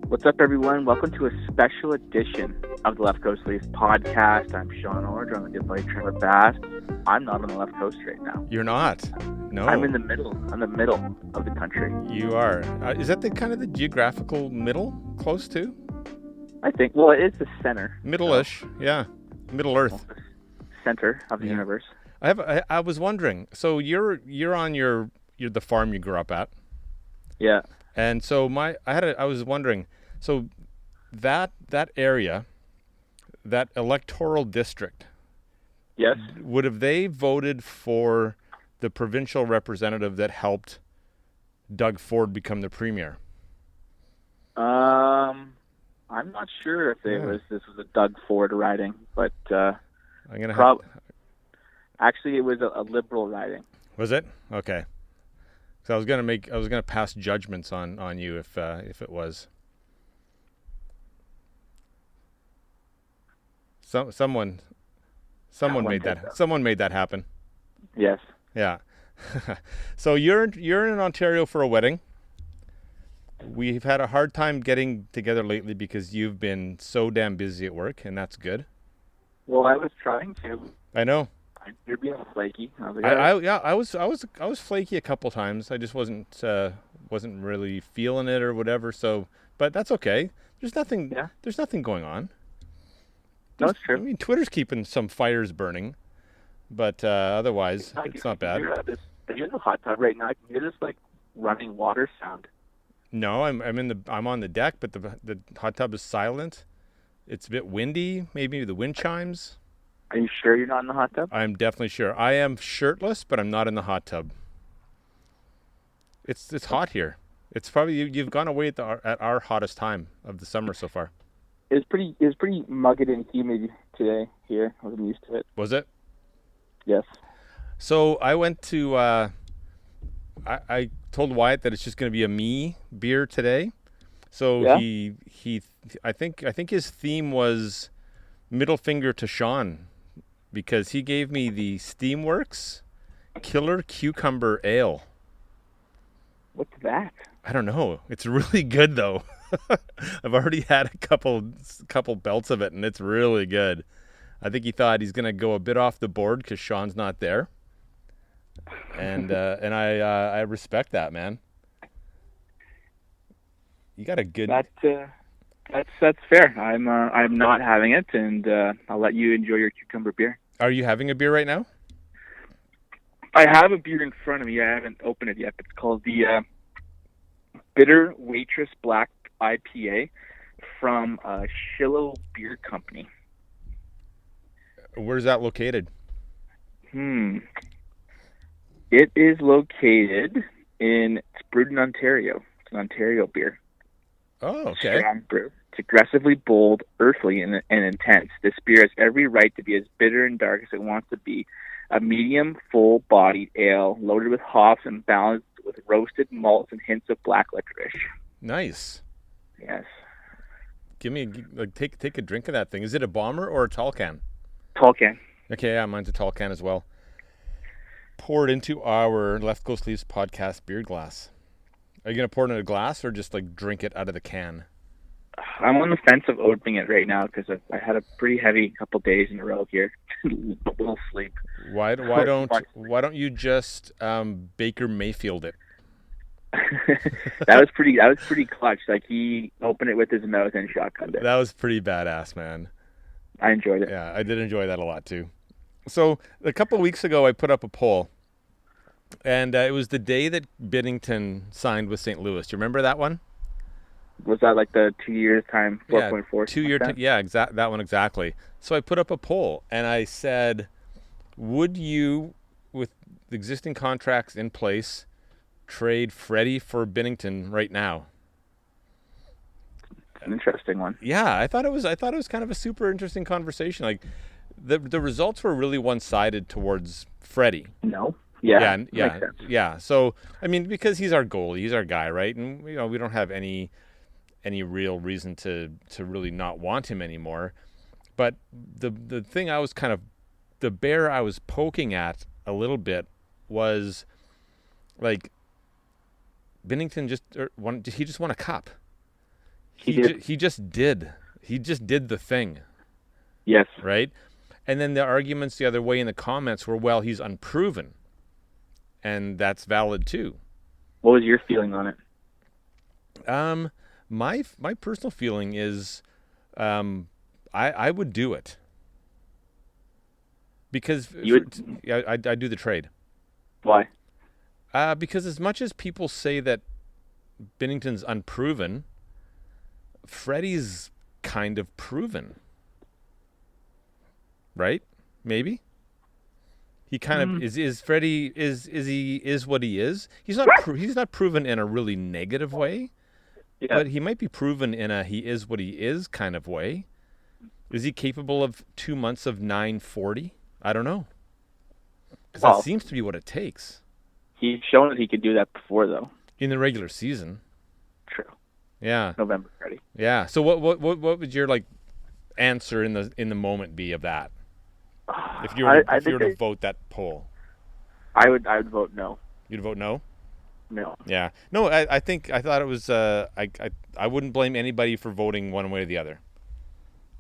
What's up, everyone? Welcome to a special edition of the Left Coast Leafs podcast. I'm Sean Orr, joined with my Trevor Bass. I'm not on the left coast right now. You're not? No. I'm in the middle. I'm the middle of the country. You are. Is that the kind of the geographical middle, close to? I think. Well, it is the center. Middle-ish, yeah. Middle Earth. Well, center of the universe. I was wondering. So you're on the farm you grew up at. Yeah. And so I was wondering. So that area, that electoral district. Yes. Would have they voted for the provincial representative that helped Doug Ford become the premier? I'm not sure if this was a Doug Ford riding, but actually it was a Liberal riding. Was it? Okay. So I was gonna pass judgments on you if it was. Someone made that happen. Yes. Yeah. So you're in Ontario for a wedding. We've had a hard time getting together lately because you've been so damn busy at work, and that's good. Well, I was trying to. I know. You're being flaky. I was flaky a couple times. I just wasn't really feeling it or whatever. So, but that's okay. There's nothing. Yeah. There's nothing going on. No, it's true. I mean, Twitter's keeping some fires burning, but otherwise, it's not bad. Are you in the hot tub right now? I can hear this like running water sound. No, I'm on the deck, but the hot tub is silent. It's a bit windy. Maybe the wind chimes. Are you sure you're not in the hot tub? I'm definitely sure. I am shirtless, but I'm not in the hot tub. It's hot here. It's probably you've gone away at our hottest time of the summer so far. It was pretty muggy and humid today here. I wasn't used to it. Was it? Yes. So I went to. I told Wyatt that it's just going to be a me beer today. So yeah. he I think his theme was middle finger to Sean, because he gave me the Steamworks Killer Cucumber Ale. What's that? I don't know. It's really good though. I've already had a couple belts of it, and it's really good. I think he thought he's gonna go a bit off the board because Sean's not there, and I respect that, man. You got a good. That's fair. I'm not having it, and I'll let you enjoy your cucumber beer. Are you having a beer right now? I have a beer in front of me. I haven't opened it yet. It's called the Bitter Waitress Black IPA from Shillow Beer Company. Where's that located? It is located it's brewed in Ontario. It's an Ontario beer. Oh, okay. Strong brew. It's aggressively bold, earthly, and intense. This beer has every right to be as bitter and dark as it wants to be. A medium, full-bodied ale loaded with hops and balanced with roasted malts and hints of black licorice. Nice. Yes. Give me take a drink of that thing. Is it a bomber or a tall can? Tall can. Okay, yeah, mine's a tall can as well. Pour it into our Left Coast Leafs podcast beer glass. Are you gonna pour it in a glass or just drink it out of the can? I'm on the fence of opening it right now because I had a pretty heavy couple days in a row here. A little sleep. Why don't you just Baker Mayfield it? That was pretty clutch. He opened it with his mouth and shotgunned it. That was pretty badass, man. I enjoyed it. Yeah, I did enjoy that a lot too. So a couple of weeks ago, I put up a poll, and it was the day that Binnington signed with St. Louis. Do you remember that one? Was that the 2 years time 4.4? 2 year. That one exactly. So I put up a poll, and I said, would you, with the existing contracts in place, trade Freddie for Binnington right now? An interesting one. Yeah, I thought it was kind of a super interesting conversation. The results were really one-sided towards Freddie. No. Yeah. Yeah. So I mean, because he's our goalie, he's our guy, right? And we don't have any real reason to really not want him anymore. But the thing I was the bear I was poking at a little bit was Binnington just won a cup. He just did the thing. Yes. Right? And then the arguments the other way in the comments were, well, he's unproven. And that's valid too. What was your feeling on it? My personal feeling is I would do it. Because I do the trade. Why? Because as much as people say that Binnington's unproven, Freddie's kind of proven. Right? Maybe? He kind of is Freddie is what he is. He's not proven in a really negative way. Yeah. But he might be proven in a he is what he is kind of way. Is he capable of 2 months of 940? I don't know. Because that seems to be what it takes. He's shown that he could do that before, though. In the regular season. True. Yeah. November ready. Yeah. So what would your answer in the moment be of that? If you were to vote that poll, I would vote no. You'd vote no? No. Yeah. No. I thought it was. I wouldn't blame anybody for voting one way or the other.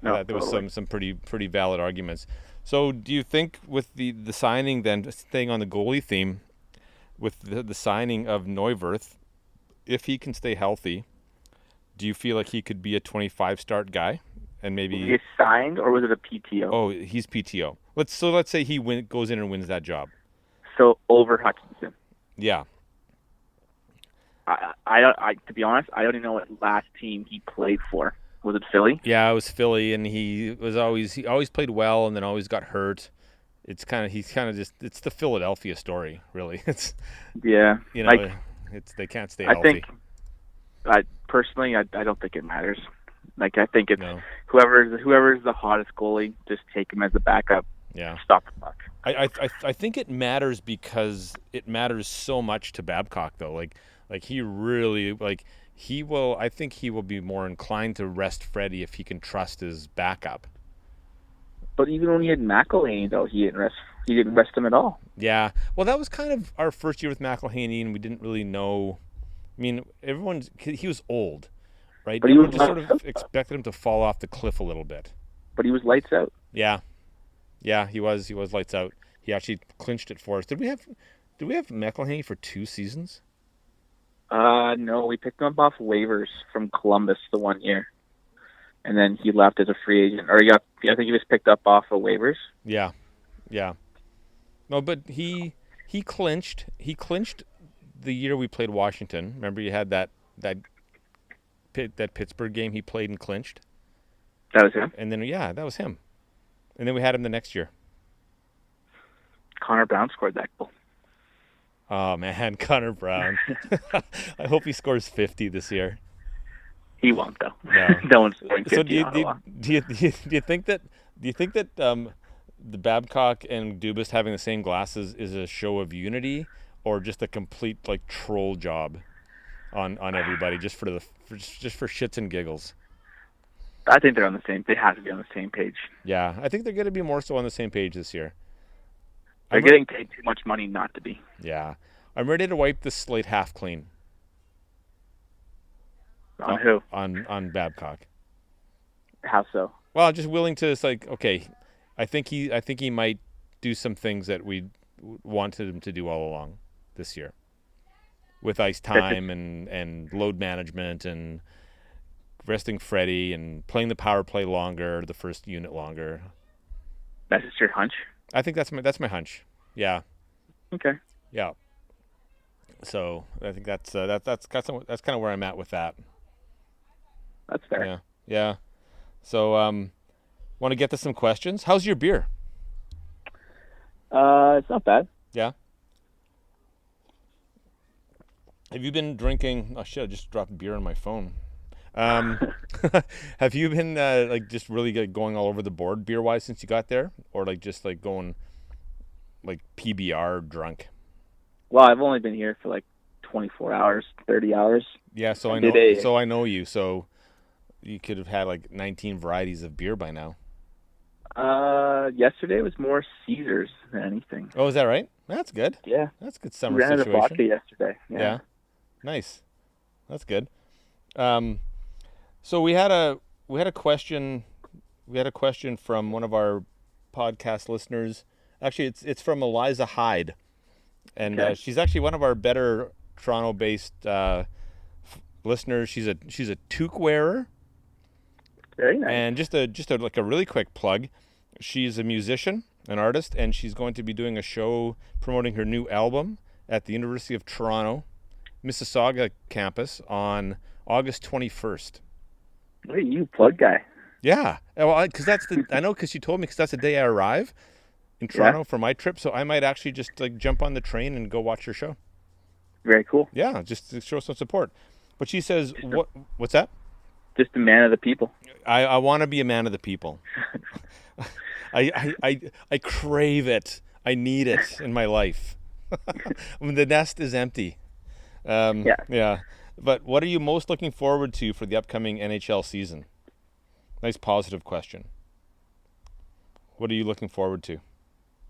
No, there was some pretty valid arguments. So, do you think with the signing, then staying on the goalie theme, with the signing of Neuwirth, if he can stay healthy, do you feel like he could be a 25 start guy? And maybe was he signed, or was it a PTO? Oh, he's PTO. Let's say he goes in and wins that job. So over Hutchinson. Yeah. I to be honest, I don't even know what last team he played for. Was it Philly? Yeah, it was Philly, and he always played well, and then always got hurt. It's it's the Philadelphia story, really. It's yeah, they can't stay healthy. I don't think it matters. I think it's whoever's the hottest goalie, just take him as a backup. Yeah. Stop the puck. I think it matters because it matters so much to Babcock, though. Like he really I think he will be more inclined to rest Freddie if he can trust his backup. But even when he had McElhaney, though, he didn't rest him at all. Yeah. Well, that was kind of our first year with McElhaney, and we didn't really know. I mean, he was old, right? But he was just sort of expected him to fall off the cliff a little bit. But he was lights out. Yeah. Yeah, he was lights out. He actually clinched it for us. Did we have McElhaney for 2 seasons? No, we picked him up off waivers from Columbus the 1 year. And then he left as a free agent. I think he was picked up off of waivers. Yeah. Yeah. No, but he clinched the year we played Washington. Remember you had that Pittsburgh game he played and clinched? That was him? And then that was him. And then we had him the next year. Connor Brown scored that goal. Oh man, Connor Brown. I hope he scores 50 this year. He won't though. No, no one's scoring 50. So do you think that the Babcock and Dubas having the same glasses is a show of unity, or just a complete troll job on everybody just for shits and giggles? I think they're on the same. They have to be on the same page. Yeah, I think they're going to be more so on the same page this year. They're getting paid too much money not to be. Yeah, I'm ready to wipe this slate half clean. On who? On Babcock. How so? Well, just willing to. It's okay. I think he might do some things that we wanted him to do all along this year, with ice time and load management and resting Freddie and playing the power play longer, the first unit longer. That's just your hunch? I think that's my hunch. Yeah. Okay. Yeah. So I think that's kind of where I'm at with that. That's fair. Yeah. Yeah. So want to get to some questions? How's your beer? It's not bad. Yeah. Have you been drinking? Oh shit! I just dropped beer on my phone. Have you been just really going all over the board beer wise since you got there, or just going PBR drunk? Well, I've only been here for 24 hours, 30 hours. Yeah, so I know. So I know you. So you could have had 19 varieties of beer by now. Yesterday was more Caesars than anything. Oh, is that right? That's good. Yeah, that's a good summer we ran situation. Vodka yesterday. Yeah. Nice. That's good. So we had a question from one of our podcast listeners. Actually, it's from Eliza Hyde, and Okay. she's actually one of our better Toronto-based listeners. She's a toque wearer. Very nice. And just a like a really quick plug. She's a musician, an artist, and she's going to be doing a show promoting her new album at the University of Toronto, Mississauga campus on August 21st. What are you, plug guy? Yeah, well, because she told me, because that's the day I arrive in Toronto for my trip, so I might actually just like jump on the train and go watch her show. Very cool. Yeah, just to show some support. But she says, what's that? Just a man of the people. I want to be a man of the people. I crave it. I need it in my life. The nest is empty. Yeah. But what are you most looking forward to for the upcoming NHL season? Nice positive question. What are you looking forward to?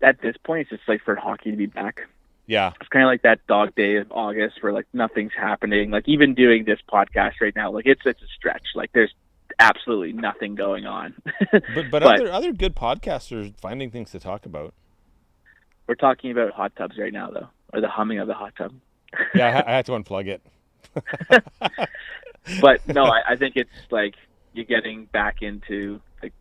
At this point, it's just like for hockey to be back. Yeah. It's kind of like that dog day of August where like nothing's happening. Like even doing this podcast right now, like it's a stretch. Like there's absolutely nothing going on. but other good podcasts are finding things to talk about. We're talking about hot tubs right now, though, or the humming of the hot tub. Yeah, I had to unplug it. But no, I think it's like you're getting back into like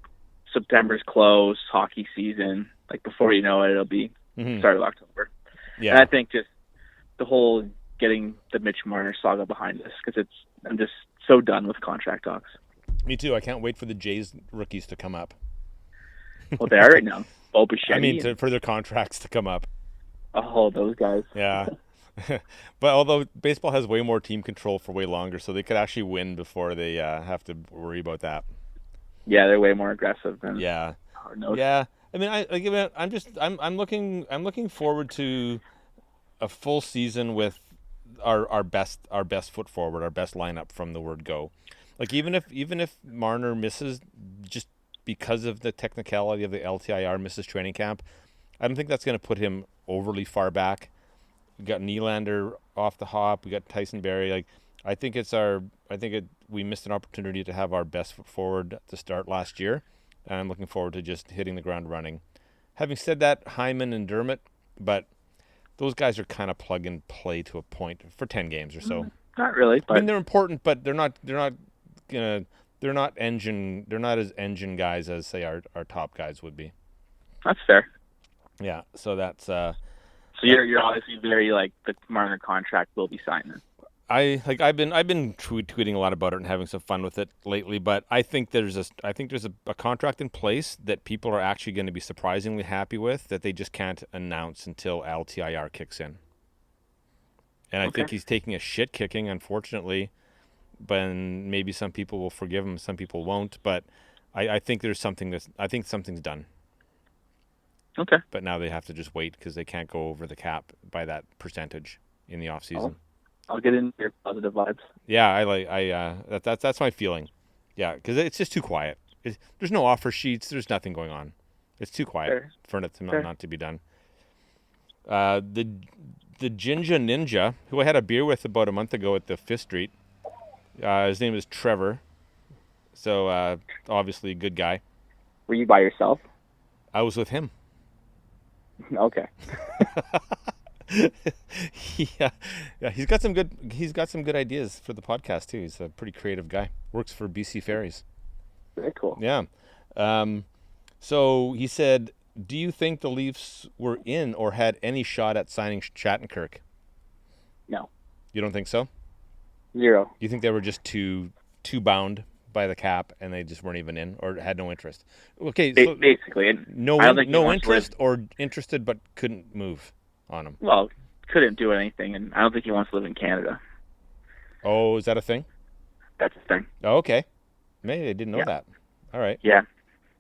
September's close, hockey season. Like before you know it, it'll be start of October. Yeah, and I think just the whole getting the Mitch Marner saga behind us, because I'm just so done with contract talks. Me too. I can't wait for the Jays rookies to come up. Well, they are right now. Bo Bichette. I mean, for their contracts to come up. Oh, those guys. Yeah. But although baseball has way more team control for way longer, so they could actually win before they have to worry about that. Yeah, they're way more aggressive than Yeah. hard-nosed. Yeah. I mean, I'm looking forward to a full season with our best foot forward, our best lineup from the word go. Like even if Marner misses just because of the technicality of the LTIR, misses training camp, I don't think that's going to put him overly far back. We got Nylander off the hop. We got Tyson Barrie. Like I think we missed an opportunity to have our best foot forward to start last year, and I'm looking forward to just hitting the ground running. Having said that, Hyman and Dermott, but those guys are kind of plug and play to a point for 10 games or so. Not really. But... I mean, they're important, but they're not as engine guys as say our top guys would be. That's fair. Yeah, so that's. So you're obviously very like the Marner contract will be signed then. I've been tweeting a lot about it and having some fun with it lately, but I think there's a contract in place that people are actually going to be surprisingly happy with, that they just can't announce until LTIR kicks in. And I think he's taking a shit kicking, unfortunately, but maybe some people will forgive him, some people won't, but I think something's done. Okay. But now they have to just wait because they can't go over the cap by that percentage in the off season. I'll get into your positive vibes. Yeah, that's my feeling. Yeah, because it's just too quiet. There's no offer sheets. There's nothing going on. It's too quiet for it not to be done. The Jinja Ninja, who I had a beer with about a month ago at the Fifth Street. His name is Trevor. So obviously a good guy. Were you by yourself? I was with him. Okay. Yeah, he's got some good ideas for the podcast too. He's a pretty creative guy. Works for BC Ferries. Very cool. Yeah. So he said, do you think the Leafs were in or had any shot at signing Shattenkirk? No. You don't think so? Zero. You think they were just too bound by the cap and they just weren't even in, or had no interest? Okay, so basically, no interest, or interested but couldn't move on him. Well, couldn't do anything, and I don't think he wants to live in Canada. Oh, is that a thing? That's a thing. Oh, okay. Maybe I didn't know that. All right. Yeah.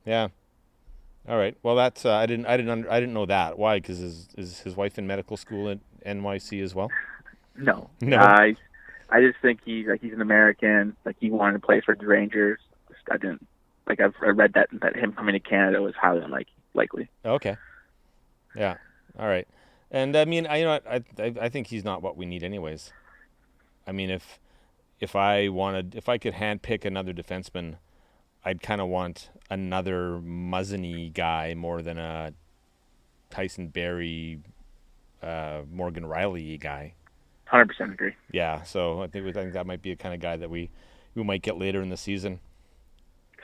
Yeah. All right. Well, that's I didn't know that. Why? Because is his wife in medical school at NYC as well? No. No. I just think he's an American. Like he wanted to play for the Rangers. I didn't. Like I read that him coming to Canada was highly unlikely. Okay. Yeah. All right. And I mean, I think he's not what we need anyways. I mean, if I could handpick another defenseman, I'd kind of want another Muzziny guy more than a Tyson Barrie, Morgan Riley guy. 100% agree. Yeah, so I think that might be a kind of guy that we might get later in the season.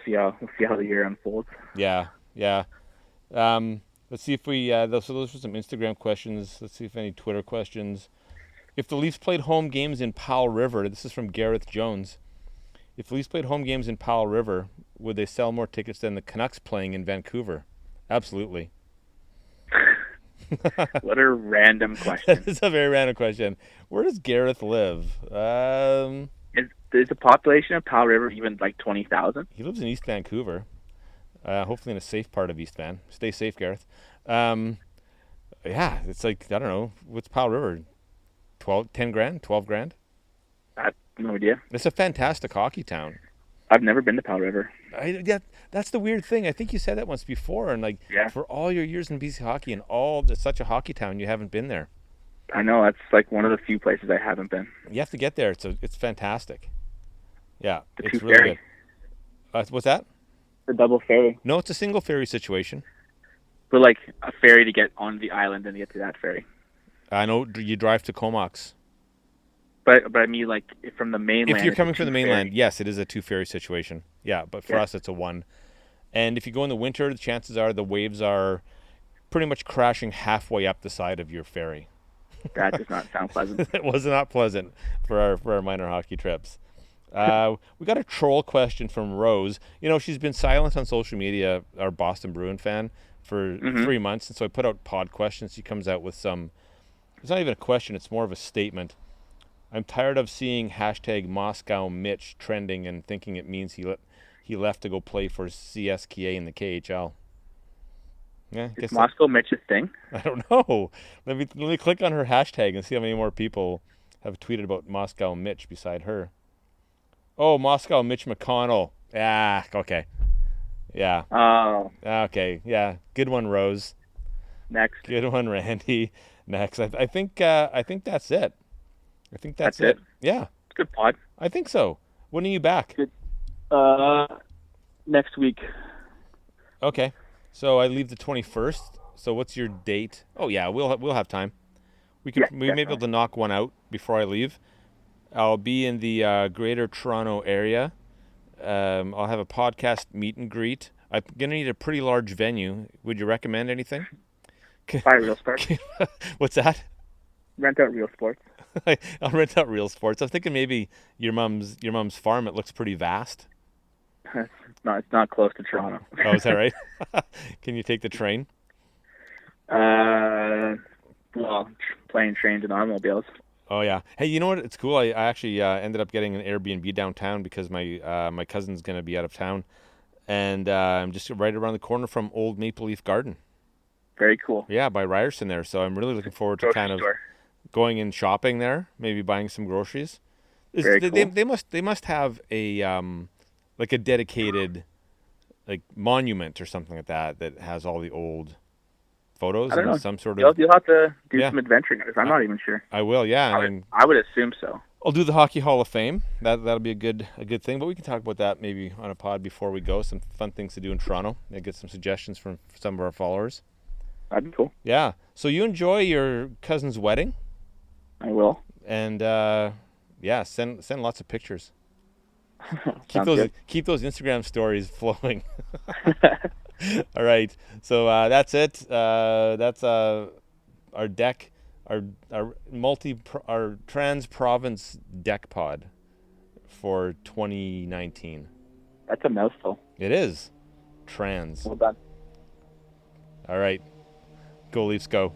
We'll see how the year unfolds. Yeah. Let's see if we. Those were some Instagram questions. Let's see if any Twitter questions. If the Leafs played home games in Powell River, this is from Gareth Jones. If the Leafs played home games in Powell River, would they sell more tickets than the Canucks playing in Vancouver? Absolutely. What a random question. It's a very random question. Where does Gareth live? Is the population of Powell River even like 20,000? He lives in East Vancouver. Hopefully in a safe part of East Van. Stay safe, Gareth. Yeah, it's like, I don't know. What's Powell River? 10 grand? 12 grand? I have no idea. It's a fantastic hockey town. I've never been to Powell River. That's the weird thing. I think you said that once before, and for all your years in BC hockey and it's such a hockey town, you haven't been there. I know, that's like one of the few places I haven't been. You have to get there. It's fantastic. Yeah, it's really ferry. Good. What's that? The double ferry. No, it's a single ferry situation. But like a ferry to get on the island and to get to that ferry. I know you drive to Comox. But I mean, like, from the mainland. If you're coming from the mainland, yes, it is a 2-ferry situation. Yeah, but for us, it's a 1. And if you go in the winter, the chances are the waves are pretty much crashing halfway up the side of your ferry. That does not sound pleasant. It was not pleasant for our minor hockey trips. We got a troll question from Rose. You know, she's been silent on social media, our Boston Bruin fan, for 3 months. And so I put out pod questions. She comes out with some. It's not even a question. It's more of a statement. I'm tired of seeing hashtag Moscow Mitch trending and thinking it means he left to go play for CSKA in the KHL. Yeah, is Moscow Mitch a thing? I don't know. Let me click on her hashtag and see how many more people have tweeted about Moscow Mitch beside her. Oh, Moscow Mitch McConnell. Ah, okay. Yeah. Oh. Okay. Yeah. Good one, Rose. Next. Good one, Randy. Next. I think that's it. I think that's it. Yeah. Good pod. I think so. When are you back? Good. Next week. Okay. So I leave the 21st. So what's your date? Oh yeah, we'll have time. We may be able to knock one out before I leave. I'll be in the Greater Toronto area. I'll have a podcast meet and greet. I'm gonna need a pretty large venue. Would you recommend anything? Buy Real Sports. What's that? Rent out Real Sports. I'll rent out Real Sports. I'm thinking maybe your mom's farm. It looks pretty vast. It's not close to Toronto. Oh, is that right? Can you take the train? Well, plane, trains, and automobiles. Oh yeah. Hey, you know what? It's cool. I actually ended up getting an Airbnb downtown because my cousin's gonna be out of town, and I'm just right around the corner from Old Maple Leaf Garden. Very cool. Yeah, by Ryerson there. So I'm really looking forward to kind of going and shopping there, maybe buying some groceries. Very cool. They must have a like a dedicated like monument or something like that has all the old photos. I don't know. Some sort of. You'll have to do some adventuring. I'm not even sure. I will. Yeah. I would assume so. I'll do the Hockey Hall of Fame. That'll be a good thing. But we can talk about that maybe on a pod before we go. Some fun things to do in Toronto. Maybe get some suggestions from some of our followers. That'd be cool. Yeah. So you enjoy your cousin's wedding? I will. And send lots of pictures. Keep those Instagram stories flowing. All right. So that's it. That's our deck, our trans province deck pod for 2019. That's a mouthful. It is. Trans. Well done. All right. Go Leafs, go.